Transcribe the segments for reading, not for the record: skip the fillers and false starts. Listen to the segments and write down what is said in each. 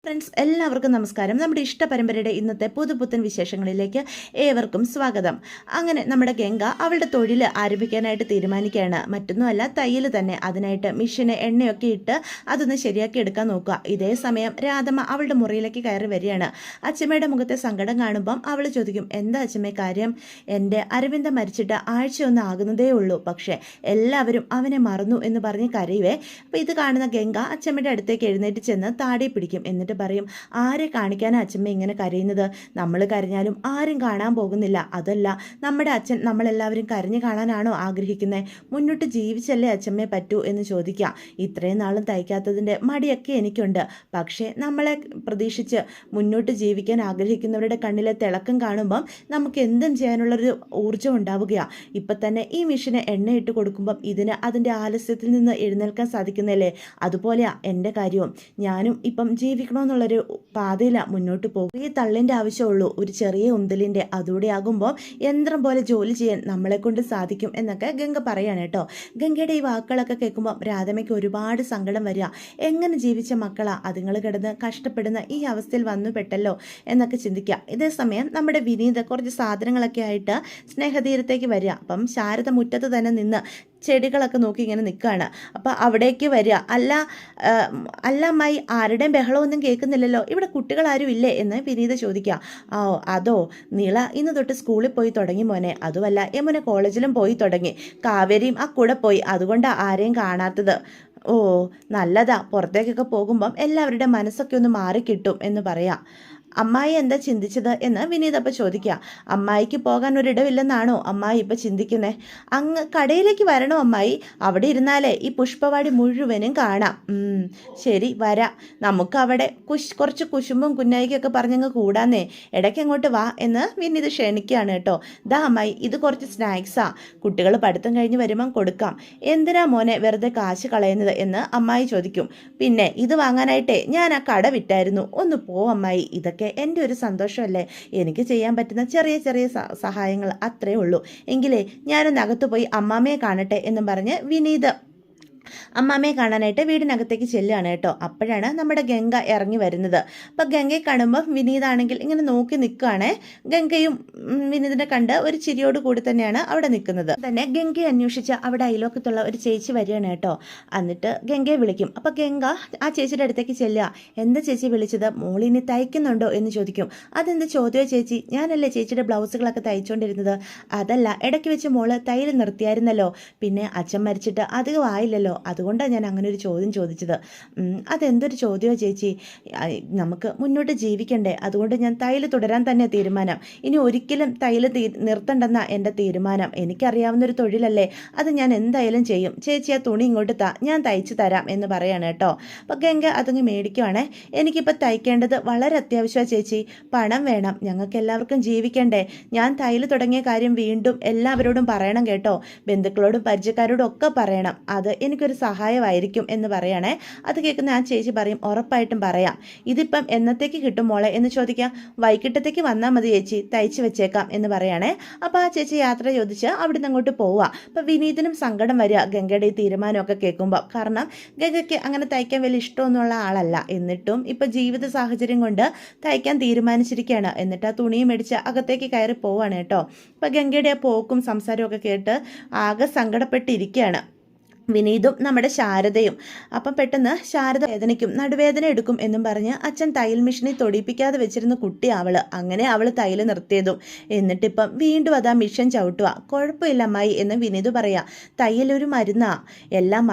Friends എല്ലാവർക്കും നമസ്കാരം. നമ്മുടെ ഇഷ്ട പരമ്പരയുടെ ഇന്നത്തെ പുതുപുത്തൻ വിശേഷങ്ങളിലേക്ക് ഏവർക്കും സ്വാഗതം. അങ്ങനെ നമ്മുടെ ഗംഗ അവളുടെ തൊഴിൽ ആരംഭിക്കാനായിട്ട് തീരുമാനിക്കുകയാണ്. മറ്റൊന്നുമല്ല, തയ്യൽ തന്നെ. അതിനായിട്ട് മിഷന് എണ്ണയൊക്കെ ഇട്ട് അതൊന്ന് ശരിയാക്കി എടുക്കാൻ നോക്കുക. ഇതേ സമയം രാധമ്മ അവളുടെ മുറിയിലേക്ക് കയറി വരികയാണ്. അച്ഛമ്മയുടെ മുഖത്തെ സങ്കടം കാണുമ്പം അവൾ ചോദിക്കും, എന്താ അച്ഛമ്മ കാര്യം? എൻ്റെ അരവിന്ദ മരിച്ചിട്ട് ആഴ്ചയൊന്നും ആകുന്നതേ ഉള്ളൂ, പക്ഷേ എല്ലാവരും അവനെ മറന്നു എന്ന് പറഞ്ഞ് കരയുവേ. അപ്പോൾ ഇത് കാണുന്ന ഗംഗ അച്ഛമ്മയുടെ അടുത്തേക്ക് എഴുന്നേറ്റ് ചെന്ന് താടി പിടിക്കും. എന്നിട്ട് പറയും, ആരെ കാണിക്കാനാ അച്ഛമ്മ ഇങ്ങനെ കരയുന്നത്? നമ്മൾ കരഞ്ഞാലും ആരും കാണാൻ പോകുന്നില്ല. അതല്ല, നമ്മുടെ അച്ഛൻ നമ്മളെല്ലാവരും കരഞ്ഞു കാണാനാണോ ആഗ്രഹിക്കുന്നത്? മുന്നോട്ട് ജീവിച്ചല്ലേ അച്ഛമ്മയെ പറ്റൂ എന്ന് ചോദിക്കാം. ഇത്രയും നാളും തയ്ക്കാത്തതിൻ്റെ മടിയൊക്കെ എനിക്കുണ്ട്, പക്ഷേ നമ്മളെ പ്രതീക്ഷിച്ച് മുന്നോട്ട് ജീവിക്കാൻ ആഗ്രഹിക്കുന്നവരുടെ കണ്ണിലെ തിളക്കം കാണുമ്പം നമുക്ക് എന്തും ചെയ്യാനുള്ളൊരു ഊർജ്ജം ഉണ്ടാവുകയാണ്. ഇപ്പം തന്നെ ഈ മിഷന് എണ്ണയിട്ട് കൊടുക്കുമ്പം ഇതിന് അതിൻ്റെ ആലസ്യത്തിൽ നിന്ന് എഴുന്നേൽക്കാൻ സാധിക്കുന്നില്ലേ? അതുപോലെയാ എൻ്റെ കാര്യവും. ഞാനും ഇപ്പം ജീവിക്കണമെന്നുള്ളൊരു പാതയിലാണ് മുന്നോട്ട് പോകും. ഈ തള്ളിൻ്റെ ആവശ്യമുള്ളൂ, ഒരു ചെറിയ ഉന്തലിൻ്റെ. അതോടെ ആകുമ്പോൾ യന്ത്രം പോലെ ജോലി ചെയ്യാൻ നമ്മളെ കൊണ്ട് സാധിക്കും എന്നൊക്കെ ഗംഗ പറയാണ് കേട്ടോ. ഗംഗയുടെ ഈ വാക്കുകളൊക്കെ കേൾക്കുമ്പോൾ രാധമ്മയ്ക്ക് ഒരുപാട് സങ്കടം വരിക. എങ്ങനെ ജീവിച്ച മക്കളാ അതുങ്ങൾ കിടന്ന് കഷ്ടപ്പെടുന്ന ഈ അവസ്ഥയിൽ വന്നു പെട്ടല്ലോ എന്നൊക്കെ ചിന്തിക്കുക. ഇതേ സമയം നമ്മുടെ വിനീത് കുറച്ച് സാധനങ്ങളൊക്കെ ആയിട്ട് സ്നേഹതീരത്തേക്ക് വരിക. അപ്പം ശാരദ മുറ്റത്ത് തന്നെ നിന്ന് ചെടികളൊക്കെ നോക്കി ഇങ്ങനെ നിൽക്കുകയാണ്. അപ്പോൾ അവിടേക്ക് വരിക. അല്ല അമ്മായി, ആരുടെയും ബഹളമൊന്നും കേൾക്കുന്നില്ലല്ലോ, ഇവിടെ കുട്ടികളാരും ഇല്ലേ എന്ന് വിനീത ചോദിക്കുക. അതോ, നീള ഇന്ന് തൊട്ട് സ്കൂളിൽ പോയി തുടങ്ങി മോനെ. അതുമല്ല, യമുന കോളേജിലും പോയി തുടങ്ങി. കാവേരിയും ആ കൂടെ പോയി, അതുകൊണ്ടാണ് ആരെയും കാണാത്തത്. ഓ, നല്ലതാ, പുറത്തേക്കൊക്കെ പോകുമ്പം എല്ലാവരുടെ മനസ്സൊക്കെ ഒന്ന് മാറിക്കിട്ടും എന്ന് പറയാം. അമ്മായി എന്താ ചിന്തിച്ചത് എന്ന് വിനീത് അപ്പം ചോദിക്കുക. അമ്മായിക്ക് പോകാൻ ഒരിടമില്ലെന്നാണോ അമ്മായി ഇപ്പം ചിന്തിക്കുന്നത്? അങ്ങ് കടയിലേക്ക് വരണോ അമ്മായി? അവിടെ ഇരുന്നാലേ ഈ പുഷ്പവാടി മുഴുവനും കാണാം. ശരി, വരാം. നമുക്ക് അവിടെ കുറച്ച് കുശുമ്പും കുന്നായിക്കൊക്കെ പറഞ്ഞങ്ങ് കൂടാന്നേ. ഇടയ്ക്ക് അങ്ങോട്ട് വാ എന്ന് വിനീത് ക്ഷണിക്കുകയാണ് കേട്ടോ. ദാ അമ്മായി, ഇത് കുറച്ച് സ്നാക്സാ, കുട്ടികൾ പഠിത്തം കഴിഞ്ഞ് വരുമ്പം കൊടുക്കാം. എന്തിനാ മോനെ വെറുതെ കാശ് കളയുന്നത് എന്ന് അമ്മായി ചോദിക്കും. പിന്നെ ഇത് വാങ്ങാനായിട്ടേ ഞാൻ ആ കട വിറ്റായിരുന്നു. ഒന്ന് പോ അമ്മായി, ഇതൊക്കെ എൻ്റെ ഒരു സന്തോഷമല്ലേ. എനിക്ക് ചെയ്യാൻ പറ്റുന്ന ചെറിയ ചെറിയ സഹായങ്ങൾ അത്രയേ ഉള്ളൂ. എങ്കിലേ ഞാനൊന്ന് അകത്തു പോയി അമ്മാമ്മയെ കാണട്ടെ എന്നും പറഞ്ഞ് വിനീത് അമ്മാമ്മയെ കാണാനായിട്ട് വീടിനകത്തേക്ക് ചെല്ലുകയാണ് കേട്ടോ. അപ്പോഴാണ് നമ്മുടെ ഗംഗ ഇറങ്ങി വരുന്നത്. അപ്പോൾ ഗംഗയെ കാണുമ്പോൾ വിനീതാണെങ്കിൽ ഇങ്ങനെ നോക്കി നിൽക്കുകയാണ്. ഗംഗയും വിനീതിനെ കണ്ട് ഒരു ചിരിയോട് കൂടി തന്നെയാണ് അവിടെ നിൽക്കുന്നത്. തന്നെ ഗംഗയെ അന്വേഷിച്ച് അവിടെ അയലോക്കത്തുള്ള ഒരു ചേച്ചി വരികയാണ് കേട്ടോ. എന്നിട്ട് ഗംഗയെ വിളിക്കും. അപ്പോൾ ഗംഗ ആ ചേച്ചിയുടെ അടുത്തേക്ക് ചെല്ലുക. എന്താ ചേച്ചി വിളിച്ചത്? മോളിനി തയ്ക്കുന്നുണ്ടോ എന്ന് ചോദിക്കും. അതെന്ത് ചോദ്യമോ ചേച്ചി? ഞാനല്ലേ ചേച്ചിയുടെ ബ്ലൗസുകളൊക്കെ തയ്ച്ചുകൊണ്ടിരുന്നത്. അതല്ല, ഇടയ്ക്ക് വെച്ച് മോള് തയ്യൽ നിർത്തിയായിരുന്നല്ലോ, പിന്നെ അച്ഛൻ മരിച്ചിട്ട് അധികം ആയില്ലല്ലോ, അതുകൊണ്ടാണ് ഞാൻ അങ്ങനെ ഒരു ചോദ്യം ചോദിച്ചത്. അതെന്തൊരു ചോദ്യമോ ചേച്ചി? നമുക്ക് മുന്നോട്ട് ജീവിക്കണ്ടേ, അതുകൊണ്ട് ഞാൻ തയ്യൽ തുടരാൻ തന്നെ തീരുമാനം. ഇനി ഒരിക്കലും തയ്യൽ നിർത്തണ്ടെന്നാ എൻ്റെ തീരുമാനം. എനിക്കറിയാവുന്നൊരു തൊഴിലല്ലേ, അത് ഞാൻ എന്തായാലും ചെയ്യും. ചേച്ചി ആ തുണി ഇങ്ങോട്ട് ഞാൻ തയ്ച്ചു തരാം എന്ന് പറയാണ് കേട്ടോ. അപ്പോൾ ഗംഗ അതങ്ങ് മേടിക്കുവാണേ. എനിക്കിപ്പോൾ തയ്ക്കേണ്ടത് വളരെ അത്യാവശ്യമാണ് ചേച്ചി, പണം വേണം, ഞങ്ങൾക്ക് എല്ലാവർക്കും ജീവിക്കണ്ടേ. ഞാൻ തയ്യൽ തുടങ്ങിയ കാര്യം വീണ്ടും എല്ലാവരോടും പറയണം കേട്ടോ, ബന്ധുക്കളോടും പരിചയക്കാരോടും ഒക്കെ പറയണം. അത് എനിക്കൊരു സഹായമായിരിക്കും എന്ന് പറയണേ. അത് കേൾക്കുന്ന ആ ചേച്ചി പറയും, ഉറപ്പായിട്ടും പറയാം. ഇതിപ്പം എന്നത്തേക്ക് കിട്ടും മോളെ എന്ന് ചോദിക്കാം. വൈകിട്ടത്തേക്ക് വന്നാൽ മതി ചേച്ചി, തയ്ച്ചു വെച്ചേക്കാം എന്ന് പറയണേ. അപ്പോൾ ആ ചേച്ചി യാത്ര ചോദിച്ച് അവിടെ നിന്ന് അങ്ങോട്ട് പോവുക. അപ്പോൾ വിനീതിനും സങ്കടം വരിക ഗംഗയുടെ ഈ തീരുമാനമൊക്കെ കേൾക്കുമ്പോൾ. കാരണം ഗംഗയ്ക്ക് അങ്ങനെ തയ്ക്കാൻ വലിയ ഇഷ്ടമൊന്നുള്ള ആളല്ല. എന്നിട്ടും ഇപ്പം ജീവിത സാഹചര്യം കൊണ്ട് തയ്ക്കാൻ തീരുമാനിച്ചിരിക്കുകയാണ്. എന്നിട്ട് ആ തുണിയും മേടിച്ച് അകത്തേക്ക് കയറി പോവുകയാണ് കേട്ടോ. അപ്പോൾ ഗംഗയുടെ ആ പോക്കും സംസാരവും ഒക്കെ കേട്ട് ആകെ സങ്കടപ്പെട്ടിരിക്കുകയാണ് വിനീതും നമ്മുടെ ശാരദയും. അപ്പം പെട്ടെന്ന് ശാരദ വേദനയ്ക്കും നടുവേദന എടുക്കും എന്നും പറഞ്ഞ് അച്ഛൻ തയ്യൽ മിഷനെ തൊടിപ്പിക്കാതെ വെച്ചിരുന്ന കുട്ടി അവള്. അങ്ങനെ അവൾ തയ്യൽ നിർത്തിയതും. എന്നിട്ടിപ്പം വീണ്ടും അതാ മിഷൻ ചവിട്ടുക. കുഴപ്പമില്ല അമ്മായി എന്ന് വിനീത് പറയാ. തയ്യലൊരു മരുന്നാ, എല്ലാം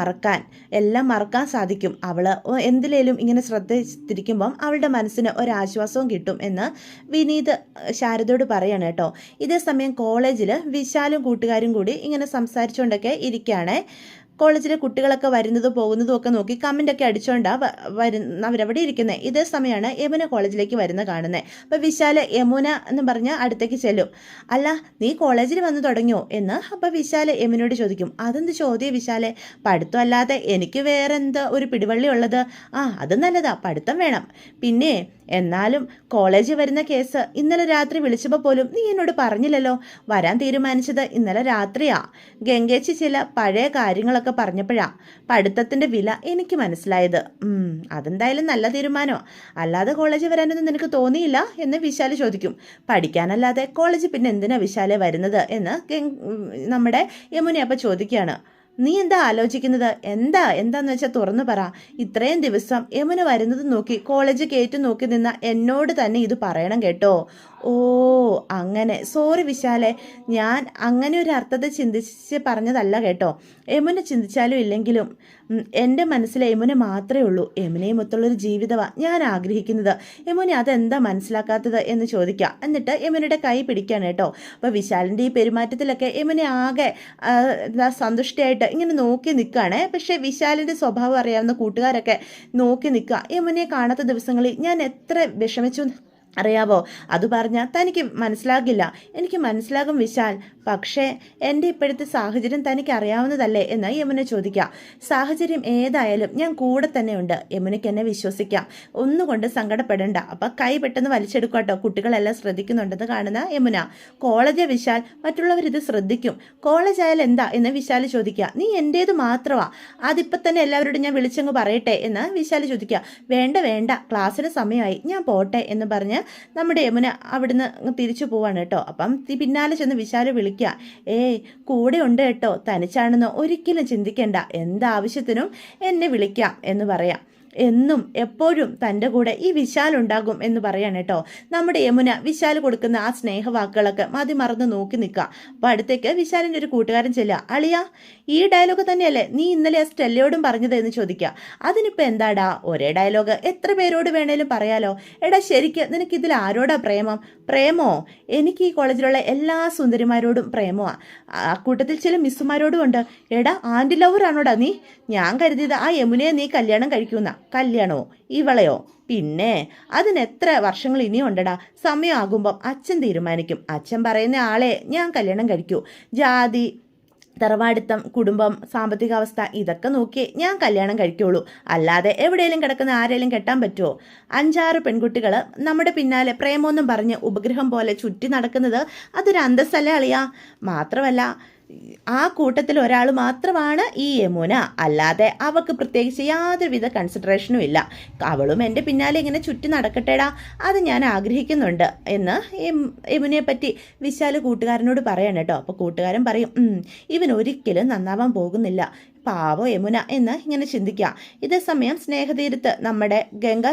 മറക്കാൻ സാധിക്കും. അവള് എന്തിലേലും ഇങ്ങനെ ശ്രദ്ധിച്ചിരിക്കുമ്പം അവളുടെ മനസ്സിന് ഒരാശ്വാസവും കിട്ടും എന്ന് വിനീത് ശാരദയോട് പറയാണ് കേട്ടോ. ഇതേ സമയം കോളേജിൽ വിശാലും കൂട്ടുകാരും കൂടി ഇങ്ങനെ സംസാരിച്ചുകൊണ്ടൊക്കെ ഇരിക്കുകയാണ്. കോളേജിലെ കുട്ടികളൊക്കെ വരുന്നതും പോകുന്നതും ഒക്കെ നോക്കി കമൻ്റൊക്കെ അടിച്ചുകൊണ്ടാണ് അവരവിടെ ഇരിക്കുന്നത്. ഇതേ സമയമാണ് യമുന കോളേജിലേക്ക് വരുന്ന കാണുന്നത്. അപ്പോൾ വിശാല് യമുന എന്ന് പറഞ്ഞ് അടുത്തേക്ക് ചെല്ലും. അല്ല, നീ കോളേജിൽ വന്ന് തുടങ്ങിയോ എന്ന് അപ്പോൾ വിശാല് യമുനോട് ചോദിക്കും. അതെന്ത് ചോദ്യം വിശാലെ? പഠിത്തം അല്ലാതെ എനിക്ക് വേറെന്താ ഒരു പിടിവള്ളി ഉള്ളത്? അത് നല്ലതാ, പഠിത്തം വേണം. പിന്നെ എന്നാലും കോളേജിൽ വരുന്ന കേസ് ഇന്നലെ രാത്രി വിളിച്ചപ്പോൾ പോലും നീ എന്നോട് പറഞ്ഞില്ലല്ലോ. വരാൻ തീരുമാനിച്ചത് ഇന്നലെ രാത്രിയാ. ഗംഗേച്ചി ചില പഴയ കാര്യങ്ങളൊക്കെ എന്നൊക്കെ പറഞ്ഞപ്പോഴാ പഠിത്തത്തിൻ്റെ വില എനിക്ക് മനസ്സിലായത്. അതെന്തായാലും നല്ല തീരുമാനമോ. അല്ലാതെ കോളേജിൽ വരാനൊന്നും നിനക്ക് തോന്നിയില്ല എന്ന് വിശാൽ ചോദിക്കും. പഠിക്കാനല്ലാതെ കോളേജിൽ പിന്നെ എന്തിനാ വിശാലെ വരുന്നത് എന്ന് നമ്മുടെ യമുന അപ്പം ചോദിക്കുകയാണ്. നീ എന്താ ആലോചിക്കുന്നത്? എന്താന്ന് വെച്ചാൽ തുറന്നു പറ. ഇത്രയും ദിവസം യമുന വരുന്നത് നോക്കി കോളേജ് കയറ്റി നോക്കി നിന്ന എന്നോട് തന്നെ ഇത് പറയണം കേട്ടോ. ഓ അങ്ങനെ, സോറി വിശാലെ, ഞാൻ അങ്ങനെ ഒരു അർത്ഥത്തെ ചിന്തിച്ച് പറഞ്ഞതല്ല കേട്ടോ. യമുന ചിന്തിച്ചാലും ഇല്ലെങ്കിലും എൻ്റെ മനസ്സിൽ യമുന മാത്രമേ ഉള്ളൂ. യമുനയും ഒത്തുള്ളൊരു ജീവിതമാണ് ഞാൻ ആഗ്രഹിക്കുന്നത്. യമുന അതെന്താ മനസ്സിലാക്കാത്തത് എന്ന് ചോദിക്കുക. എന്നിട്ട് യമുനയുടെ കൈ പിടിക്കുകയാണ് കേട്ടോ. അപ്പോൾ വിശാലിൻ്റെ ഈ പെരുമാറ്റത്തിലൊക്കെ യമുന ആകെ സന്തുഷ്ടയായിട്ട് ഇങ്ങനെ നോക്കി നിൽക്കുകയാണ്. പക്ഷേ വിശാലിൻ്റെ സ്വഭാവം അറിയാവുന്ന കൂട്ടുകാരൊക്കെ നോക്കി നിൽക്കുക. യമുനയെ കാണാത്ത ദിവസങ്ങളിൽ ഞാൻ എത്ര വിഷമിച്ചു അറിയാവോ? അത് പറഞ്ഞാൽ തനിക്ക് മനസ്സിലാകില്ല. എനിക്ക് മനസ്സിലാകും വിശാൽ, പക്ഷേ എൻ്റെ ഇപ്പോഴത്തെ സാഹചര്യം തനിക്ക് അറിയാവുന്നതല്ലേ എന്ന് യമുന ചോദിക്കാം. സാഹചര്യം ഏതായാലും ഞാൻ കൂടെ തന്നെ ഉണ്ട്. യമുനയ്ക്ക് എന്നെ വിശ്വസിക്കാം. ഒന്നുകൊണ്ട് സങ്കടപ്പെടണ്ട. അപ്പം കൈ പെട്ടെന്ന് വലിച്ചെടുക്കട്ടോ, കുട്ടികളെല്ലാം ശ്രദ്ധിക്കുന്നുണ്ടെന്ന് കാണുന്ന യമുന. കോളേജ് വിശാൽ, മറ്റുള്ളവരിത് ശ്രദ്ധിക്കും. കോളേജ് ആയാൽ എന്താ എന്ന് വിശാൽ ചോദിക്കുക. നീ എൻ്റേത് മാത്രമാ, അതിപ്പോൾ തന്നെ എല്ലാവരോടും ഞാൻ വിളിച്ചങ്ങ് പറയട്ടെ എന്ന് വിശാൽ ചോദിക്കുക. വേണ്ട, ക്ലാസ്സിന് സമയമായി, ഞാൻ പോട്ടെ എന്ന് പറഞ്ഞ് നമ്മുടെ യമുന അവിടുന്ന് തിരിച്ചു പോവാണ് കേട്ടോ. അപ്പം പിന്നാലെ ചെന്ന് വിശാല് വിളിക്കുക. കൂടെ ഉണ്ട് കേട്ടോ, തനിച്ചാണെന്നോ ഒരിക്കലും ചിന്തിക്കേണ്ട, എന്താവശ്യത്തിനും എന്നെ വിളിക്കാം എന്ന് പറയാം. എന്നും എപ്പോഴും തൻ്റെ കൂടെ ഈ വിശാൽ ഉണ്ടാകും എന്ന് പറയാണ് കേട്ടോ. നമ്മുടെ യമുന വിശാൽ കൊടുക്കുന്ന ആ സ്നേഹവാക്കുകളൊക്കെ മറന്ന് നോക്കി നിൽക്കുക. അപ്പോൾ അടുത്തേക്ക് വിശാലിൻ്റെ ഒരു കൂട്ടുകാരൻ ചെല്ലുക. അളിയ, ഈ ഡയലോഗ് തന്നെയല്ലേ നീ ഇന്നലെ ആ സ്റ്റെല്ലയോടും പറഞ്ഞത് എന്ന് ചോദിക്കുക. അതിനിപ്പോൾ എന്താടാ, ഒരേ ഡയലോഗ് എത്ര പേരോട് വേണേലും പറയാലോ. എടാ ശരിക്ക് നിനക്കിതിൽ ആരോടാ പ്രേമോ? എനിക്ക് ഈ കോളേജിലുള്ള എല്ലാ സുന്ദരിമാരോടും പ്രേമമാണ്. ആ കൂട്ടത്തിൽ ചില മിസ്സുമാരോടും ഉണ്ട്. എടാ ആൻറ്റി ലവറാണോടാ നീ? ഞാൻ കരുതിയത് ആ യമുനയെ നീ കല്യാണം കഴിക്കുന്ന. കല്യാണമോ? ഇവളെയോ? പിന്നെ അതിനെത്ര വർഷങ്ങൾ ഇനിയും ഉണ്ടടാ. സമയമാകുമ്പം അച്ഛൻ തീരുമാനിക്കും. അച്ഛൻ പറയുന്ന ആളെ ഞാൻ കല്യാണം കഴിക്കൂ. ജാതി, തറവാടിത്തം, കുടുംബം, സാമ്പത്തികാവസ്ഥ ഇതൊക്കെ നോക്കി ഞാൻ കല്യാണം കഴിക്കുള്ളൂ. അല്ലാതെ എവിടെയെങ്കിലും കിടക്കുന്ന ആരെങ്കിലും കെട്ടാൻ പറ്റുമോ? 5-6 പെൺകുട്ടികൾ നമ്മുടെ പിന്നാലെ പ്രേമൊന്നും പറഞ്ഞ് ഉപഗ്രഹം പോലെ ചുറ്റി നടക്കുന്നത് അതൊരു അന്തസ്സല്ലേ അളിയാ? മാത്രമല്ല ആ കൂട്ടത്തിൽ ഒരാൾ മാത്രമാണ് ഈ യമുന. അല്ലാതെ അവൾക്ക് പ്രത്യേകിച്ച് യാതൊരുവിധ കൺസിഡറേഷനും ഇല്ല. അവളും എൻ്റെ പിന്നാലെ ഇങ്ങനെ ചുറ്റി നടക്കട്ടെടാ, അത് ഞാൻ ആഗ്രഹിക്കുന്നുണ്ട് എന്ന് യമുനയെ പറ്റി വിശാല് കൂട്ടുകാരനോട് പറയണം കേട്ടോ. അപ്പോൾ കൂട്ടുകാരൻ പറയും, ഇവൻ ഒരിക്കലും നന്നാവാൻ പോകുന്നില്ല, പാവോ യമുന എന്ന് ഇങ്ങനെ ചിന്തിക്കുക. ഇതേ സമയം സ്നേഹതീരത്ത് നമ്മുടെ ഗംഗ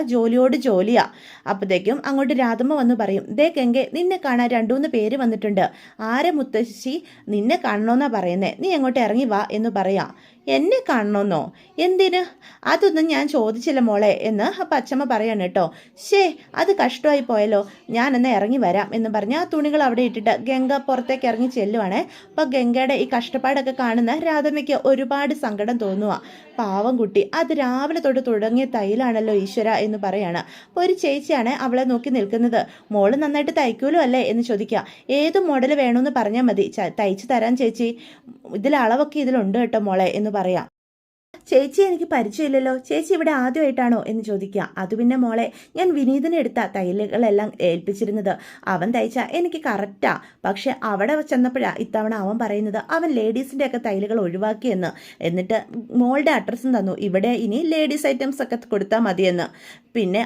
ജോലിയാ. അപ്പോഴത്തേക്കും അങ്ങോട്ട് രാധമ്മ വന്ന് പറയും, ദേ ഗംഗെ, നിന്നെ കാണാൻ 2-3 പേര് വന്നിട്ടുണ്ട്. ആരെ മുത്തശ്ശി, നിന്നെ കാണണമെന്നാ പറയുന്നേ, നീ അങ്ങോട്ട് ഇറങ്ങി വാ എന്ന് പറയാം. എന്നെ കാണണമെന്നോ? എന്തിന്? അതൊന്നും ഞാൻ ചോദിച്ചില്ല മോളെ എന്ന് പച്ചമ്മ പറയാണ് കേട്ടോ. അത് കഷ്ടമായി പോയല്ലോ, ഞാൻ എന്നാൽ ഇറങ്ങി വരാം എന്ന് പറഞ്ഞ് ആ തുണികൾ അവിടെ ഇട്ടിട്ട് ഗംഗ പുറത്തേക്ക് ഇറങ്ങി ചെല്ലുവാണേ. അപ്പോൾ ഗംഗയുടെ ഈ കഷ്ടപ്പാടൊക്കെ കാണുന്ന രാധമ്മയ്ക്ക് ഒരുപാട് സങ്കടം തോന്നുക. പാവം കുട്ടി, അത് രാവിലെ തൊട്ട് തുടങ്ങിയ തയ്യലാണല്ലോ ഈശ്വര എന്ന് പറയാണ്. അപ്പോൾ ഒരു ചേച്ചിയാണ് അവളെ നോക്കി നിൽക്കുന്നത്. മോള് നന്നായിട്ട് തയ്ക്കൂലോ അല്ലേ എന്ന് ചോദിക്കുക. ഏത് മോഡൽ വേണമെന്ന് പറഞ്ഞാൽ മതി, തയ്ച്ചു തരാൻ ചേച്ചി. അളവൊക്കെ ഇതിലുണ്ട് കേട്ടോ മോളെ എന്ന് പറയാം. ചേച്ചി എനിക്ക് പരിചയമില്ലല്ലോ, ചേച്ചി ഇവിടെ ആദ്യമായിട്ടാണോ എന്ന് ചോദിക്കുക. അത് പിന്നെ മോളെ, ഞാൻ വിനീതിനെ എടുത്ത തയ്യലുകളെല്ലാം ഏൽപ്പിച്ചിരുന്നത്. അവൻ തയ്ച്ച എനിക്ക് കറക്റ്റാ. പക്ഷെ അവിടെ ചെന്നപ്പോഴാണ് ഇത്തവണ അവൻ പറയുന്നത് അവൻ ലേഡീസിൻ്റെ ഒക്കെ തയ്യലുകൾ ഒഴിവാക്കിയെന്ന്. എന്നിട്ട് മോളുടെ അഡ്രസ്സും തന്നു, ഇവിടെ ഇനി ലേഡീസ് ഐറ്റംസ് ഒക്കെ കൊടുത്താൽ മതിയെന്ന്. പിന്നെ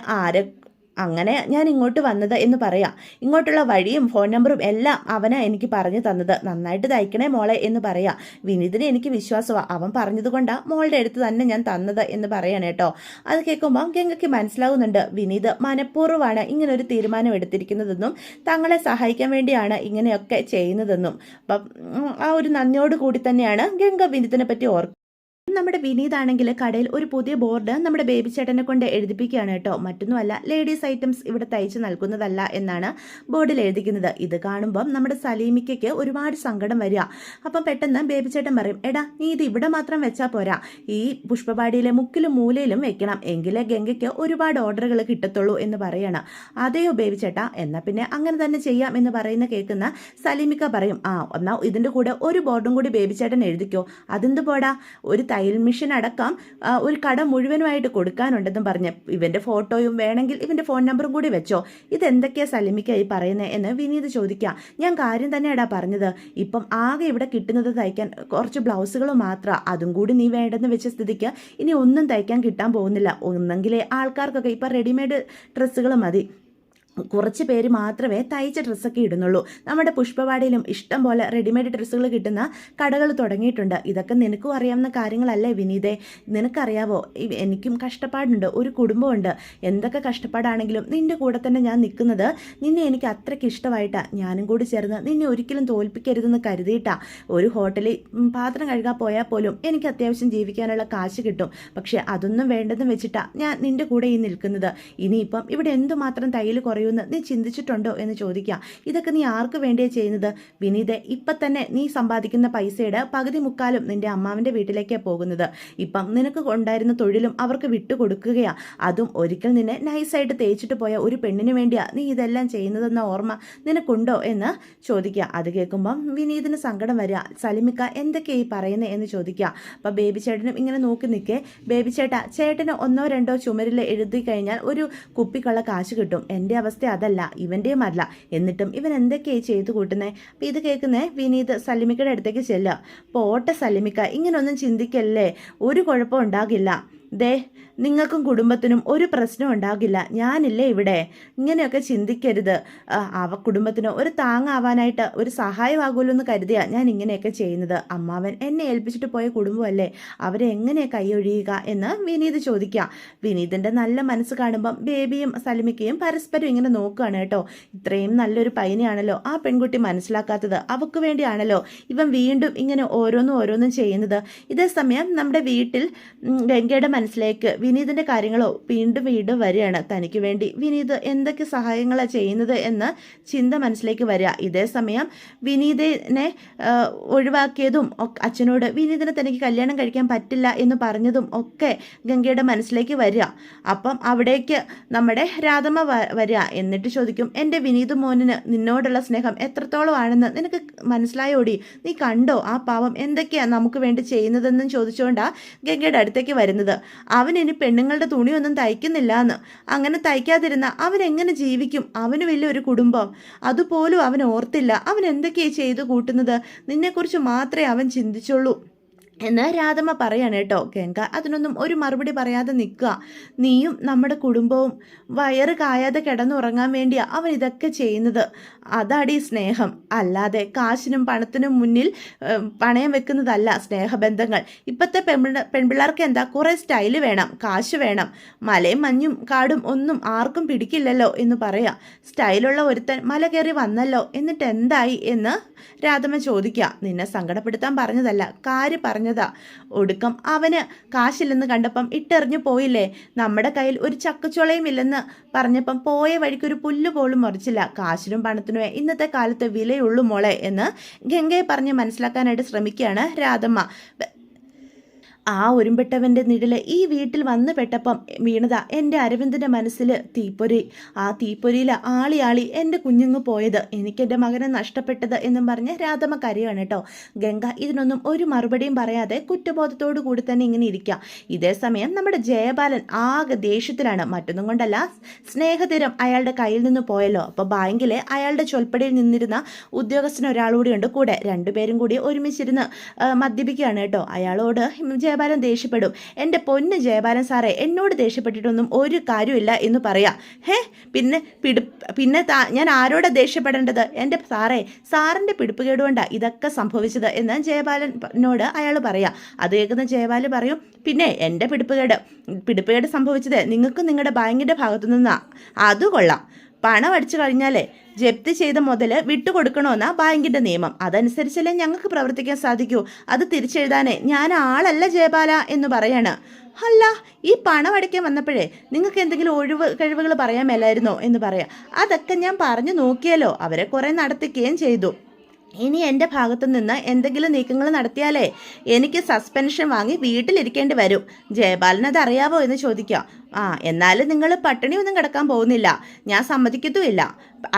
അങ്ങനെ ഞാൻ ഇങ്ങോട്ട് വന്നത് എന്ന് പറയാം. ഇങ്ങോട്ടുള്ള വഴിയും ഫോൺ നമ്പറും എല്ലാം അവനാ എനിക്ക് പറഞ്ഞു തന്നത്. നന്നായിട്ട് തയ്ക്കണേ മോളെ എന്ന് പറയാം. വിനീതിനെ എനിക്ക് വിശ്വാസമാണ്, അവൻ പറഞ്ഞതുകൊണ്ടാണ് മോളുടെ അടുത്ത് തന്നെ ഞാൻ തന്നത് എന്ന് പറയാണ് കേട്ടോ. അത് കേൾക്കുമ്പോൾ ഗംഗയ്ക്ക് മനസ്സിലാവുന്നുണ്ട് വിനീത് മനഃപൂർവ്വമാണ് ഇങ്ങനൊരു തീരുമാനം എടുത്തിരിക്കുന്നതെന്നും തങ്ങളെ സഹായിക്കാൻ വേണ്ടിയാണ് ഇങ്ങനെയൊക്കെ ചെയ്യുന്നതെന്നും. അപ്പം ആ ഒരു നന്ദിയോട് കൂടി തന്നെയാണ് ഗംഗ വിനീതിനെ പറ്റി ഓർക്കുന്നത്. നമ്മുടെ വിനീതാണെങ്കിൽ കടയിൽ ഒരു പുതിയ ബോർഡ് നമ്മുടെ ബേബി ചേട്ടനെ കൊണ്ട് എഴുതിപ്പിക്കുകയാണ് കേട്ടോ. മറ്റൊന്നുമല്ല, ലേഡീസ് ഐറ്റംസ് ഇവിടെ തയ്ച്ച് നൽകുന്നതല്ല എന്നാണ് ബോർഡിൽ എഴുതിക്കുന്നത്. ഇത് കാണുമ്പം നമ്മുടെ സലീമിക്കയ്ക്ക് ഒരുപാട് സങ്കടം വരിക. അപ്പം പെട്ടെന്ന് ബേബി ചേട്ടൻ പറയും, എടാ നീ ഇത് ഇവിടെ മാത്രം വെച്ചാൽ പോരാ, ഈ പുഷ്പപാടിയിലെ മുക്കിലും മൂലയിലും വെക്കണം, എങ്കിലേ ഗംഗയ്ക്ക് ഒരുപാട് ഓർഡറുകൾ കിട്ടത്തുള്ളൂ എന്ന് പറയണം. അതെയോ ബേബി ചേട്ടാ, എന്നാൽ പിന്നെ അങ്ങനെ തന്നെ ചെയ്യാം എന്ന് പറയുന്ന കേൾക്കുന്ന സലീമിക്ക പറയും, എന്നാൽ ഇതിൻ്റെ കൂടെ ഒരു ബോർഡും കൂടി ബേബി ചേട്ടൻ എഴുതിക്കോ. അതെന്ത് പോടാ, ഒരു തയ്യൽ മെഷീൻ അടക്കം ഒരു കട മുഴുവനുമായിട്ട് കൊടുക്കാനുണ്ടെന്നും പറഞ്ഞ് ഇവൻ്റെ ഫോട്ടോയും വേണമെങ്കിൽ ഇവൻ്റെ ഫോൺ നമ്പറും കൂടി വെച്ചോ, ഇതെന്തൊക്കെയാണ് സലിമിക്കായി പറയുന്നത് എന്ന് വിനീത് ചോദിക്കാം. ഞാൻ കാര്യം തന്നെയാടാ പറഞ്ഞത്. ഇപ്പം ആകെ ഇവിടെ കിട്ടുന്നത് തയ്ക്കാൻ കുറച്ച് ബ്ലൗസുകൾ മാത്രമാണ്. അതും കൂടി നീ വേണ്ടെന്ന് വെച്ച സ്ഥിതിക്ക് ഇനി ഒന്നും തയ്ക്കാൻ കിട്ടാൻ പോകുന്നില്ല. ഒന്നെങ്കിലേ ആൾക്കാർക്കൊക്കെ ഇപ്പം റെഡിമെയ്ഡ് ഡ്രസ്സുകൾ മതി. കുറച്ച് പേര് മാത്രമേ തയ്ച്ച ഡ്രസ്സൊക്കെ ഇടുന്നുള്ളൂ. നമ്മുടെ പുഷ്പവാടിയിലും ഇഷ്ടം പോലെ റെഡിമെയ്ഡ് ഡ്രസ്സുകൾ കിട്ടുന്ന കടകൾ തുടങ്ങിയിട്ടുണ്ട്. ഇതൊക്കെ നിനക്കും അറിയാവുന്ന കാര്യങ്ങളല്ലേ വിനീതേ? നിനക്കറിയാവോ, എനിക്കും കഷ്ടപ്പാടുണ്ട്, ഒരു കുടുംബമുണ്ട്. എന്തൊക്കെ കഷ്ടപ്പാടാണെങ്കിലും നിൻ്റെ കൂടെ തന്നെ ഞാൻ നിൽക്കുന്നത് നിന്നെ എനിക്ക് അത്രയ്ക്ക് ഇഷ്ടമായിട്ടാണ്. ഞാനും കൂടി ചേർന്ന് നിന്നെ ഒരിക്കലും തോൽപ്പിക്കരുതെന്ന് കരുതിയിട്ടാ. ഒരു ഹോട്ടലിൽ പാത്രം കഴുകാൻ പോയാൽ പോലും എനിക്ക് അത്യാവശ്യം ജീവിക്കാനുള്ള കാശ് കിട്ടും. പക്ഷേ അതൊന്നും വേണ്ടെന്ന് വെച്ചിട്ടാ ഞാൻ നിൻ്റെ കൂടെ ഈ നിൽക്കുന്നത്. ഇനിയിപ്പം ഇവിടെ എന്തുമാത്രം തയ്യൽ കുറയുമെന്ന് നീ ചിന്തിച്ചിട്ടുണ്ടോ എന്ന് ചോദിക്കാം. ഇതൊക്കെ നീ ആർക്ക് വേണ്ടിയാണ് ചെയ്യുന്നത് വിനീതെ? ഇപ്പം തന്നെ നീ സമ്പാദിക്കുന്ന പൈസയുടെ പകുതി മുക്കാലും നിന്റെ അമ്മാവിൻ്റെ വീട്ടിലേക്കാണ് പോകുന്നത്. ഇപ്പം നിനക്ക് ഉണ്ടായിരുന്ന തൊഴിലും അവർക്ക് വിട്ടുകൊടുക്കുകയാണ്. അതും ഒരിക്കൽ നിന്നെ നൈസായിട്ട് തേച്ചിട്ട് പോയ ഒരു പെണ്ണിന് വേണ്ടിയാണ് നീ ഇതെല്ലാം ചെയ്യുന്നതെന്ന ഓർമ്മ നിനക്കുണ്ടോ എന്ന് ചോദിക്കുക. അത് കേൾക്കുമ്പം വിനീതിന് സങ്കടം വരിക. സലിമിക്ക എന്തൊക്കെയായി പറയുന്നത് എന്ന് ചോദിക്കുക. അപ്പം ബേബി ചേട്ടനും ഇങ്ങനെ നോക്കി നിൽക്കേ. ബേബി ചേട്ടന് 1 or 2 ചുമരിൽ എഴുതി കഴിഞ്ഞാൽ ഒരു കുപ്പിക്കുള്ള കാശ് കിട്ടും. എൻ്റെ അവസ്ഥ അതല്ല, ഇവൻ്റെയും അല്ല. എന്നിട്ടും ഇവൻ എന്തൊക്കെയായി ചെയ്തു കൂട്ടുന്നത്? അപ്പം ഇത് കേൾക്കുന്നേ വിനീത് സലിമിക്കയുടെ അടുത്തേക്ക് ചെല്ലുക. പോട്ടെ സലിമിക്ക, ഇങ്ങനൊന്നും ചിന്തിക്കല്ലേ, ഒരു കുഴപ്പം ഉണ്ടാകില്ല. ദേ, നിങ്ങൾക്കും കുടുംബത്തിനും ഒരു പ്രശ്നം ഉണ്ടാകില്ല. ഞാനില്ലേ ഇവിടെ. ഇങ്ങനെയൊക്കെ ചിന്തിക്കരുത്. കുടുംബത്തിന് ഒരു താങ്ങാവാനായിട്ട് ഒരു സഹായമാകുമല്ലോ എന്ന് കരുതിയാണ് ഞാൻ ഇങ്ങനെയൊക്കെ ചെയ്യുന്നത്. അമ്മാവൻ എന്നെ ഏൽപ്പിച്ചിട്ട് പോയ കുടുംബമല്ലേ, അവരെ എങ്ങനെയാണ് കൈയൊഴിയുക എന്ന് വിനീത് ചോദിക്കാം. വിനീതിൻ്റെ നല്ല മനസ്സ് കാണുമ്പം ബേബിയും സലിമിക്കയും പരസ്പരം ഇങ്ങനെ നോക്കുകയാണ് കേട്ടോ. ഇത്രയും നല്ലൊരു പയ്യനെയാണല്ലോ ആ പെൺകുട്ടി മനസ്സിലാക്കാത്തത്. അവൾക്ക് വേണ്ടിയാണല്ലോ ഇവൻ വീണ്ടും ഇങ്ങനെ ഓരോന്നും ചെയ്യുന്നത്. ഇതേ സമയം നമ്മുടെ വീട്ടിൽ ഗംഗയുടെ മനസ്സിലേക്ക് വിനീതിൻ്റെ കാര്യങ്ങളോ വീണ്ടും വരികയാണ്. തനിക്ക് വേണ്ടി വിനീത് എന്തൊക്കെ സഹായങ്ങളാണ് ചെയ്യുന്നത് എന്ന് ചിന്ത മനസ്സിലേക്ക് വരിക. ഇതേ സമയം വിനീതിനെ ഒഴിവാക്കിയതും അച്ഛനോട് വിനീതിനെ തനിക്ക് കല്യാണം കഴിക്കാൻ പറ്റില്ല എന്ന് പറഞ്ഞതും ഒക്കെ ഗംഗയുടെ മനസ്സിലേക്ക് വരിക. അപ്പം അവിടേക്ക് നമ്മുടെ രാധമ്മ വരിക. എന്നിട്ട് ചോദിക്കും, എൻ്റെ വിനീത് മോനിന് നിന്നോടുള്ള സ്നേഹം എത്രത്തോളം ആണെന്ന് നിനക്ക് മനസ്സിലായോടി? നീ കണ്ടോ ആ പാവം എന്തൊക്കെയാണ് നമുക്ക് വേണ്ടി ചെയ്യുന്നതെന്നും ചോദിച്ചുകൊണ്ടാണ് ഗംഗയുടെ അടുത്തേക്ക് വരുന്നത്. അവൻ ഇനി പെണ്ണുങ്ങളുടെ തുണിയൊന്നും തയ്ക്കുന്നില്ല എന്ന്. അങ്ങനെ തയ്ക്കാതിരുന്ന അവൻ എങ്ങനെ ജീവിക്കും? അവന് വലിയൊരു കുടുംബം, അതുപോലും അവൻ ഓർത്തില്ല. അവൻ എന്തൊക്കെയാണ് ചെയ്തു കൂട്ടുന്നത്? നിന്നെക്കുറിച്ച് മാത്രമേ അവൻ ചിന്തിച്ചുള്ളൂ എന്ന് രാധമ്മ പറയാണ് കേട്ടോ. ഗംഗ അതിനൊന്നും ഒരു മറുപടി പറയാതെ നിൽക്കുക. നീയും നമ്മുടെ കുടുംബവും വയറ് കായാതെ കിടന്നുറങ്ങാൻ വേണ്ടിയാ അവൻ ഇതൊക്കെ ചെയ്യുന്നത്. അതാടി സ്നേഹം. അല്ലാതെ കാശിനും പണത്തിനും മുന്നിൽ പണയം വെക്കുന്നതല്ല സ്നേഹബന്ധങ്ങൾ. ഇപ്പോഴത്തെ പെൺപിള്ളേർക്ക് എന്താ, കുറേ സ്റ്റൈല് വേണം, കാശ് വേണം. മലയും മഞ്ഞും കാടും ഒന്നും ആർക്കും പിടിക്കില്ലല്ലോ എന്ന് പറയാം. സ്റ്റൈലുള്ള ഒരുത്തൻ മല കയറി വന്നല്ലോ, എന്നിട്ട് എന്തായി എന്ന് രാധമ്മ ചോദിക്കുക. നിന്നെ സങ്കടപ്പെടുത്താൻ പറഞ്ഞതല്ല, കാര്യം പറഞ്ഞതാ. ഒടുക്കം അവന് കാശില്ലെന്ന് കണ്ടപ്പം ഇട്ടെറിഞ്ഞു പോയില്ലേ. നമ്മുടെ കയ്യിൽ ഒരു ചക്കച്ചുളയും ഇല്ലെന്ന് പറഞ്ഞപ്പം പോയ വഴിക്കൊരു പുല്ല് പോലും മുറിച്ചില്ല. കാശിനും പണത്തിനും ഇന്നത്തെ കാലത്ത് വിലയുള്ളൂ മോളെ എന്ന് ഗംഗയെ പറഞ്ഞ് മനസ്സിലാക്കാനായിട്ട് ശ്രമിക്കുകയാണ് രാധമ്മ. ആ ഒരുമ്പെട്ടവൻ്റെ നിഴല് ഈ വീട്ടിൽ വന്ന് പെട്ടപ്പം വീണതാ എൻ്റെ അരവിന്ദൻ്റെ മനസ്സിൽ തീപ്പൊരി. ആ തീപ്പൊരിയിൽ ആളി എൻ്റെ കുഞ്ഞുങ്ങ് പോയത്, എനിക്കെൻ്റെ മകനെ നഷ്ടപ്പെട്ടത് എന്നും പറഞ്ഞ് രാധമ്മ കരയാണ് കേട്ടോ. ഗംഗ ഇതിനൊന്നും ഒരു മറുപടിയും പറയാതെ കുറ്റബോധത്തോടു കൂടി തന്നെ ഇങ്ങനെ ഇരിക്കുക. ഇതേ സമയം നമ്മുടെ ജയബാലൻ ആകെ ദേഷ്യത്തിലാണ്. മറ്റൊന്നും കൊണ്ടല്ല, സ്നേഹതീരം അയാളുടെ കയ്യിൽ നിന്ന് പോയല്ലോ. അപ്പോൾ ബാങ്കിലെ അയാളുടെ ചൊൽപ്പടിയിൽ നിന്നിരുന്ന ഉദ്യോഗസ്ഥന് ഒരാളുകൂടിയുണ്ട് കൂടെ. രണ്ടുപേരും കൂടി ഒരുമിച്ചിരുന്ന് മദ്യപിക്കുകയാണ് കേട്ടോ. അയാളോട് ജയബാലൻ ദേഷ്യപ്പെടും. എൻ്റെ പൊന്ന് ജയബാലൻ സാറേ, എന്നോട് ദേഷ്യപ്പെട്ടിട്ടൊന്നും ഒരു കാര്യമില്ല എന്ന് പറയാം. പിന്നെ ഞാൻ ആരോടെ ദേഷ്യപ്പെടേണ്ടത്? എൻ്റെ സാറേ, സാറിൻ്റെ പിടിപ്പുകേട് കൊണ്ടാണ് ഇതൊക്കെ സംഭവിച്ചത് എന്ന് ജയബാലനോട് അയാൾ പറയാം. അത് കേൾക്കുന്ന ജയബാലൻ പറയും, പിന്നെ എൻ്റെ പിടിപ്പുകേട് സംഭവിച്ചത് നിങ്ങൾക്ക് നിങ്ങളുടെ ബാങ്കിൻ്റെ ഭാഗത്തു നിന്നാണ്. അത് കൊള്ളാം. പണം അടിച്ചു കഴിഞ്ഞാലേ ജപ്തി ചെയ്ത മുതൽ വിട്ടുകൊടുക്കണമെന്നാ ബാങ്കിൻ്റെ നിയമം. അതനുസരിച്ചല്ലേ ഞങ്ങൾക്ക് പ്രവർത്തിക്കാൻ സാധിക്കൂ. അത് തിരിച്ചെഴുതാനേ ഞാൻ ആളല്ല ജയബാല എന്ന് പറയാണ്. അല്ല, ഈ പണം അടയ്ക്കാൻ വന്നപ്പോഴേ നിങ്ങൾക്ക് എന്തെങ്കിലും കഴിവുകൾ പറയാൻ മേലായിരുന്നോ എന്ന് പറയാം. അതൊക്കെ ഞാൻ പറഞ്ഞു നോക്കിയല്ലോ, അവരെ കുറേ നടത്തിക്കുകയും ചെയ്തു. ഇനി എൻ്റെ ഭാഗത്തു നിന്ന് എന്തെങ്കിലും നീക്കങ്ങൾ നടത്തിയാലേ എനിക്ക് സസ്പെൻഷൻ വാങ്ങി വീട്ടിലിരിക്കേണ്ടി വരും. ജയബാലൻ അത് അറിയാവോ എന്ന് ചോദിക്കാം. എന്നാലും നിങ്ങൾ പട്ടിണിയൊന്നും കിടക്കാൻ പോകുന്നില്ല, ഞാൻ സമ്മതിക്കത്തുമില്ല,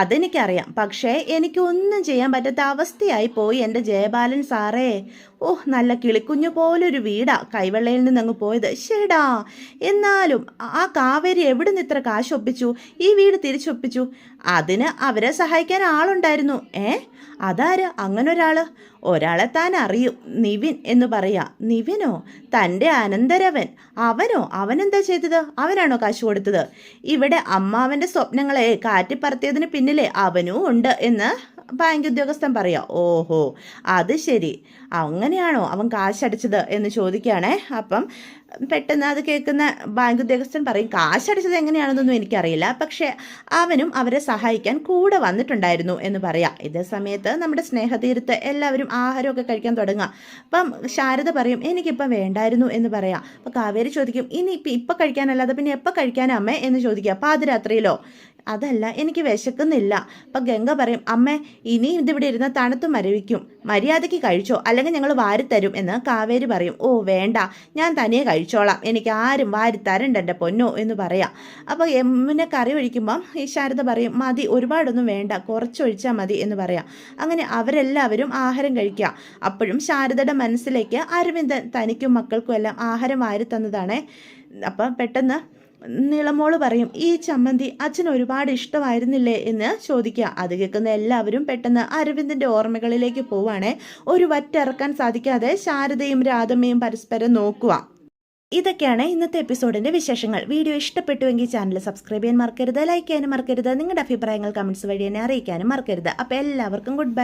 അതെനിക്കറിയാം. പക്ഷേ എനിക്കൊന്നും ചെയ്യാൻ പറ്റാത്ത അവസ്ഥയായി പോയി എൻ്റെ ജയബാലൻ സാറേ. നല്ല കിളിക്കുഞ്ഞു പോലൊരു വീടാ കൈവെള്ളയിൽ നിന്നങ്ങ് പോയത്. ശരിടാ, എന്നാലും ആ കാവേരി എവിടെ നിന്ന് ഇത്ര കാശ് ഒപ്പിച്ചു, ഈ വീട് തിരിച്ചൊപ്പിച്ചു? അതിന് അവരെ സഹായിക്കാൻ ആളുണ്ടായിരുന്നു. അതാര് അങ്ങനൊരാള്? ഒരാളെ താൻ അറിയും, നിവിൻ എന്ന് പറയാ. നിവിനോ? തൻ്റെ അനന്തരവൻ. അവനെന്താ ചെയ്തത്? അവനാണോ കാശ് കൊടുത്തത്? ഇവിടെ അമ്മാവൻ്റെ സ്വപ്നങ്ങളെ കാറ്റിപ്പറത്തിയതിന് പിന്നിലെ അവനും ഉണ്ട് എന്ന് ബാങ്ക് ഉദ്യോഗസ്ഥൻ പറയാ. ഓഹോ, അത് ശരി, അങ്ങനെയാണോ അവൻ കാശടിച്ചത് എന്ന് ചോദിക്കുകയാണേ. അപ്പം പെട്ടെന്ന് അത് കേൾക്കുന്ന ബാങ്ക് ഉദ്യോഗസ്ഥൻ പറയും, കാശടിച്ചത് എങ്ങനെയാണെന്നൊന്നും എനിക്കറിയില്ല, പക്ഷേ അവനും അവരെ സഹായിക്കാൻ കൂടെ വന്നിട്ടുണ്ടായിരുന്നു എന്ന് പറയാം. ഇതേ സമയത്ത് നമ്മുടെ സ്നേഹതീരത്ത് എല്ലാവരും ആഹാരമൊക്കെ കഴിക്കാൻ തുടങ്ങുക. അപ്പം ശാരദ പറയും, എനിക്കിപ്പം വേണ്ടായിരുന്നു എന്ന് പറയാം. അപ്പം കാവേരി ചോദിക്കും, ഇനി ഇപ്പം കഴിക്കാനല്ലാതെ പിന്നെ എപ്പോൾ കഴിക്കാനാ അമ്മേ എന്ന് ചോദിക്കുക. പാതിരാത്രിയിലോ? അതല്ല, എനിക്ക് വിശക്കുന്നില്ല. അപ്പം ഗംഗ പറയും, അമ്മേ ഇനി ഇതിവിടെ ഇരുന്ന് തണുത്ത് മരവിക്കും, മര്യാദയ്ക്ക് കഴിച്ചോ അല്ലെങ്കിൽ ഞങ്ങൾ വാരിത്തരും എന്ന് കാവേരി പറയും. വേണ്ട, ഞാൻ തനിയെ കഴിച്ചോളാം, എനിക്ക് ആരും വാരിത്തരണ്ട എൻ്റെ പൊന്നോ എന്ന് പറയാം. അപ്പോൾ യമുന കറി ഒഴിക്കുമ്പം ഈ ശാരദ പറയും, മതി, ഒരുപാടൊന്നും വേണ്ട, കുറച്ചൊഴിച്ചാൽ മതി എന്ന് പറയാം. അങ്ങനെ അവരെല്ലാവരും ആഹാരം കഴിക്കുക. അപ്പോഴും ശാരദയുടെ മനസ്സിലേക്ക് അരവിന്ദൻ തനിക്കും മക്കൾക്കും എല്ലാം ആഹാരം വാരി തന്നതാണ്. അപ്പം പെട്ടെന്ന് നീളമോള് പറയും, ഈ ചമ്മന്തി അച്ഛന് ഒരുപാട് ഇഷ്ടമായിരുന്നില്ലേ എന്ന് ചോദിക്കുക. അത് കേൾക്കുന്ന എല്ലാവരും പെട്ടെന്ന് അരവിന്ദൻ്റെ ഓർമ്മകളിലേക്ക് പോവാണേ. ഒരു വറ്റിറക്കാൻ സാധിക്കാതെ ശാരദയും രാധമ്മയും പരസ്പരം നോക്കുക. ഇതൊക്കെയാണ് ഇന്നത്തെ എപ്പിസോഡിൻ്റെ വിശേഷങ്ങൾ. വീഡിയോ ഇഷ്ടപ്പെട്ടുവെങ്കിൽ ചാനൽ സബ്സ്ക്രൈബ് ചെയ്യാൻ മറക്കരുത്, ലൈക്ക് ചെയ്യാനും മറക്കരുത്, നിങ്ങളുടെ അഭിപ്രായങ്ങൾ കമൻസ് വഴി എന്നെ അറിയിക്കാനും മറക്കരുത്. അപ്പോൾ എല്ലാവർക്കും ഗുഡ് ബൈ.